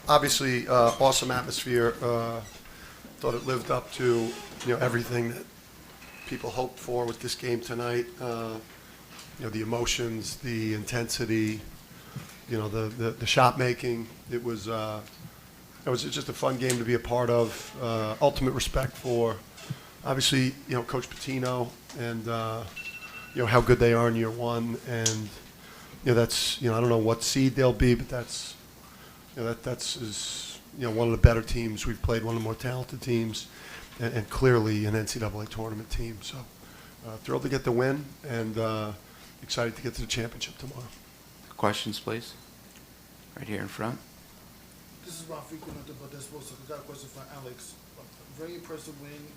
Obviously, awesome atmosphere. Thought it lived up to everything that people hoped for with this game tonight. The emotions, the intensity, the shot making. It was just a fun game to be a part of. Ultimate respect for, obviously, Coach Pitino and how good they are in year one, and that's I don't know what seed they'll be, but that's one of the better teams we've played, one of the more talented teams, and clearly an NCAA tournament team. So thrilled to get the win, and excited to get to the championship tomorrow. Questions, please. Right here in front. This is Rafik but that's supposed to got a question for Alex. A very impressive win,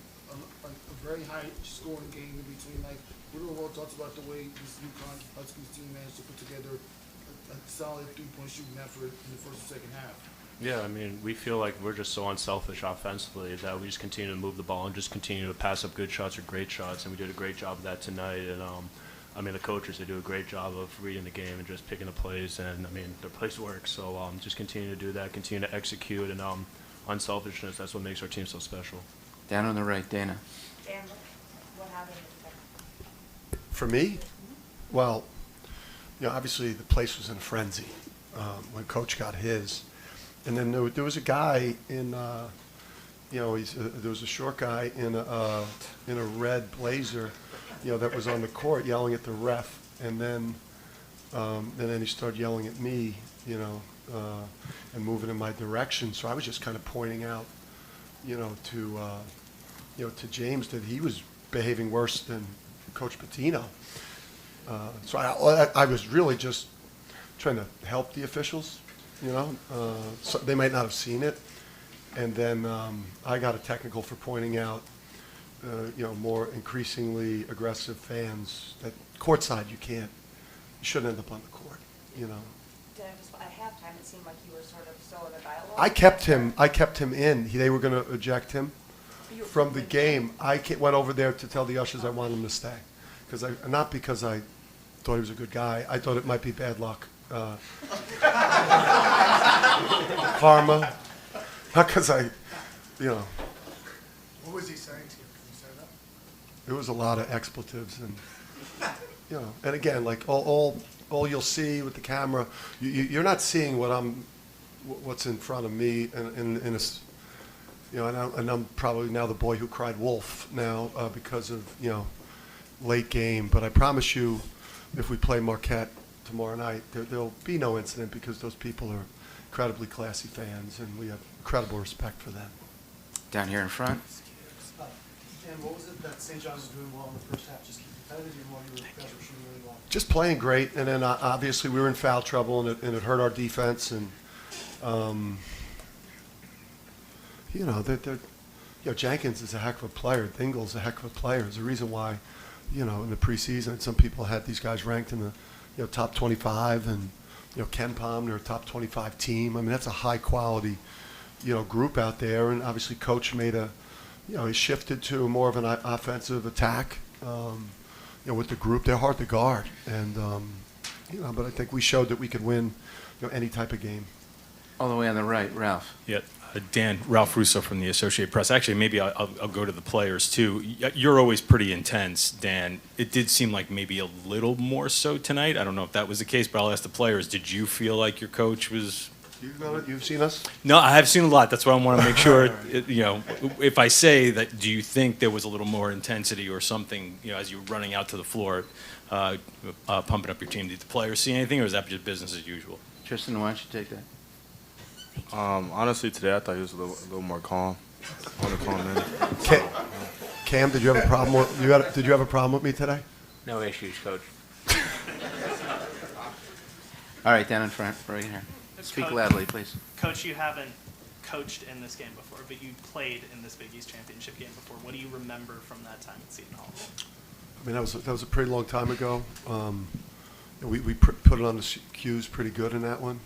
a very high scoring game in between. What are all thoughts about the way this UConn Huskies team managed to put together a solid 3-point shooting effort in the first and second half? Yeah, I mean, we feel like we're just so unselfish offensively that we just continue to move the ball and just continue to pass up good shots or great shots, and we did a great job of that tonight. And I mean, the coaches, they do a great job of reading the game and just picking the plays, and I mean, their plays work. So just continue to do that, continue to execute, and unselfishness, that's what makes our team so special. Down on the right, Dana. Dan, what happened? For me, well, obviously the place was in a frenzy when Coach got his. And then there was a guy in, there was a short guy in a red blazer, that was on the court yelling at the ref, and then he started yelling at me, and moving in my direction. So I was just kind of pointing out, to James that he was behaving worse than Coach Pitino. So I was really just trying to help the officials. So they might not have seen it, and then I got a technical for pointing out, more increasingly aggressive fans. That courtside, you shouldn't end up on the court. At halftime, it seemed like you were sort of still in a dialogue. I kept him in. They were going to eject him from the game. I went over there to tell the ushers I wanted him to stay, not because I thought he was a good guy. I thought it might be bad luck. Karma. Not because What was he saying to you? Can you say that? There was a lot of expletives, and and again, all you'll see with the camera, you're not seeing what's in front of me, and and I'm probably now the boy who cried wolf now because of late game. But I promise you, if we play Marquette tomorrow night, there'll be no incident because those people are incredibly classy fans, and we have incredible respect for them. Down here in front. Dan, what was it that St. John's was doing well in the first half? Just keep competitive even while you guys were shooting really well? Just playing great, and then obviously we were in foul trouble, and it hurt our defense. And Jenkins is a heck of a player. Dingle's a heck of a player. There's a reason why, in the preseason, some people had these guys ranked in the top 25, and Ken Palm, they're a top 25 team. I mean, that's a high quality group out there, and obviously Coach made he shifted to more of an offensive attack. With the group, they're hard to guard, and but I think we showed that we could win any type of game. All the way on the right, Ralph. Yeah, Dan, Ralph Russo from the Associated Press. Actually, maybe I'll go to the players too. You're always pretty intense, Dan. It did seem like maybe a little more so tonight. I don't know if that was the case, but I'll ask the players. Did you feel like your coach was? You've seen us? No, I have seen a lot. That's why I want to make sure. Right. If I say that, do you think there was a little more intensity or something? As you were running out to the floor, pumping up your team. Did the players see anything, or is that just business as usual? Tristan, why don't you take that? Honestly, today I thought he was a little more calm. Cam, did you have a problem? Did you have a problem with me today? No issues, Coach. All right, down in front, right here. Speak Coach, loudly, please. Coach, you haven't coached in this game before, but you played in this Big East championship game before. What do you remember from that time at Seton Hall? I mean, that was a pretty long time ago. We put it on the cues pretty good in that one.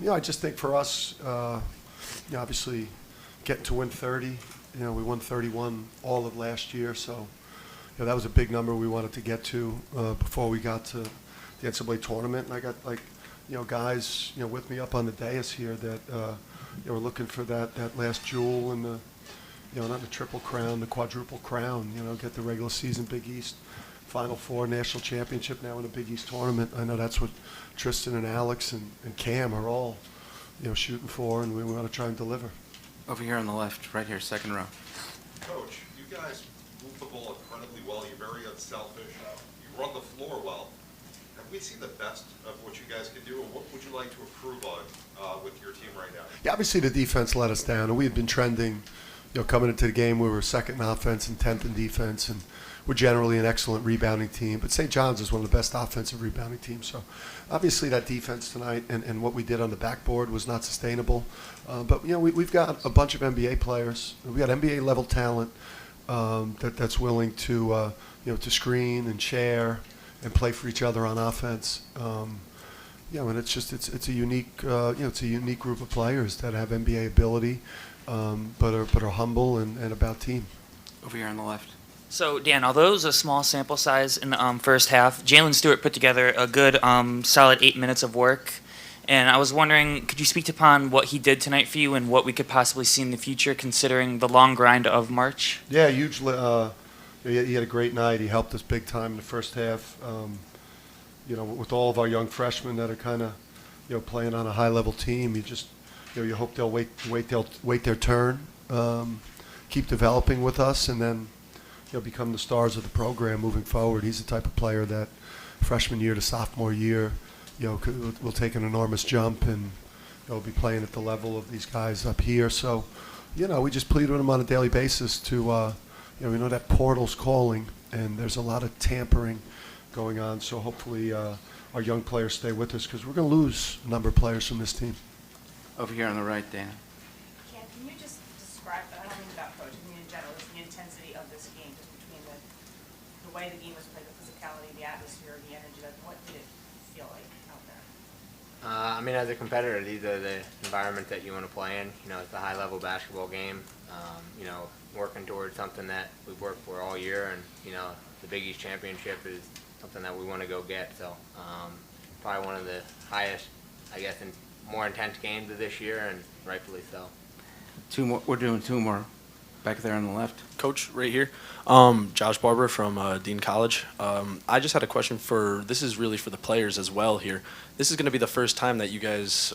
I just think for us, obviously getting to win 30, we won 31 all of last year, so that was a big number we wanted to get to before we got to the NCAA tournament. And I got guys, with me up on the dais here that, are looking for that last jewel in the, not the triple crown, the quadruple crown, get the regular season Big East Final Four national championship now in a Big East tournament. I know that's what Tristan and Alex and Cam are all, shooting for, and we want to try and deliver. Over here on the left, right here, second row. Coach, you guys move the ball incredibly well. You're very unselfish. You run the floor well. Have we seen the best of what you guys can do, and what would you like to improve on with your team right now? Yeah, obviously the defense let us down, and we had been trending, coming into the game, we were second in offense and 10th in defense, and we're generally an excellent rebounding team. But St. John's is one of the best offensive rebounding teams. So obviously that defense tonight and what we did on the backboard was not sustainable. But, we've got a bunch of NBA players. We've got NBA-level talent that's willing to, to screen and share and play for each other on offense. And it's a unique, it's a unique group of players that have NBA ability, but are humble and about team. Over here on the left. So, Dan, although it was a small sample size in the first half, Jalen Stewart put together a good, solid 8 minutes of work. And I was wondering, could you speak upon what he did tonight for you and what we could possibly see in the future, considering the long grind of March? Yeah, hugely. He had a great night. He helped us big time in the first half. With all of our young freshmen that are kind of, playing on a high-level team, you hope they'll wait their turn, keep developing with us, and then become the stars of the program moving forward. He's the type of player that freshman year to sophomore year, will take an enormous jump and be playing at the level of these guys up here. So, we just plead with him on a daily basis to, we know that portal's calling, and there's a lot of tampering going on. So hopefully our young players stay with us, because we're going to lose a number of players from this team. Over here on the right, Dana. Cam, can you just describe, I don't mean about coach, I mean in general, just the intensity of this game, just between the way the game was played, the physicality, the atmosphere, the energy, like what did it feel like out there? As a competitor, these are the environments that you want to play in. It's a high-level basketball game. Working towards something that we've worked for all year, and the Big East championship is something that we want to go get. So probably one of the highest, I guess, and more intense games of this year, and rightfully so. Two more. We're doing two more. Back there on the left. Coach, right here. Josh Barber from Dean College. I just had a question this is really for the players as well here. This is going to be the first time that you guys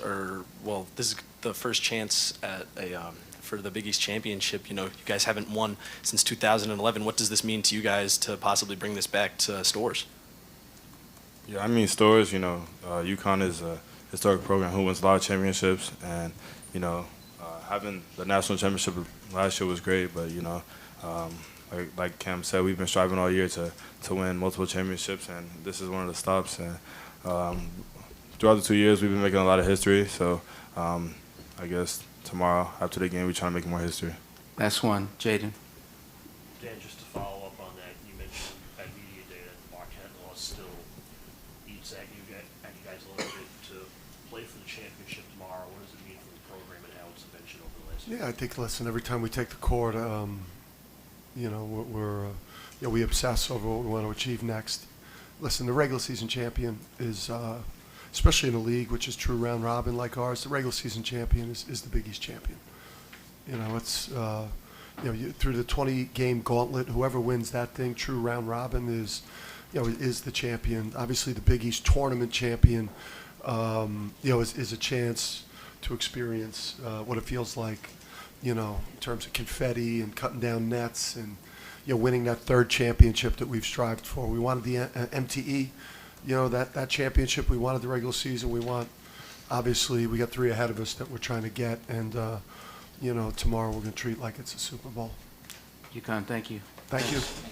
this is the first chance at for the Big East championship. You guys haven't won since 2011. What does this mean to you guys to possibly bring this back to Storrs? Yeah, Storrs, UConn is a historic program who wins a lot of championships, and, having the national championship last year was great, but, like Cam said, we've been striving all year to win multiple championships, and this is one of the stops. And throughout the 2 years, we've been making a lot of history, so I guess tomorrow, after the game, we try to make more history. Last one, Jaden. Dan, just to follow up on that, you mentioned at media day that Marquette loss still eats at you guys a little bit to play for the championship tomorrow. What does it mean for the program and how it's mentioned over the last year? Yeah, I think, listen, every time we take the court, we obsess over what we want to achieve next. Listen, the regular season champion is, especially in a league which is true round robin like ours, the regular season champion is the Big East champion. It's through the 20-game gauntlet, whoever wins that thing, true round robin is the champion. Obviously, the Big East tournament champion, is a chance to experience what it feels like, in terms of confetti and cutting down nets and, winning that third championship that we've strived for. We wanted the MTE, that championship. We wanted the regular season. Obviously, we got 3 ahead of us that we're trying to get, and, tomorrow we're going to treat like it's a Super Bowl. UConn, thank you. Thank you.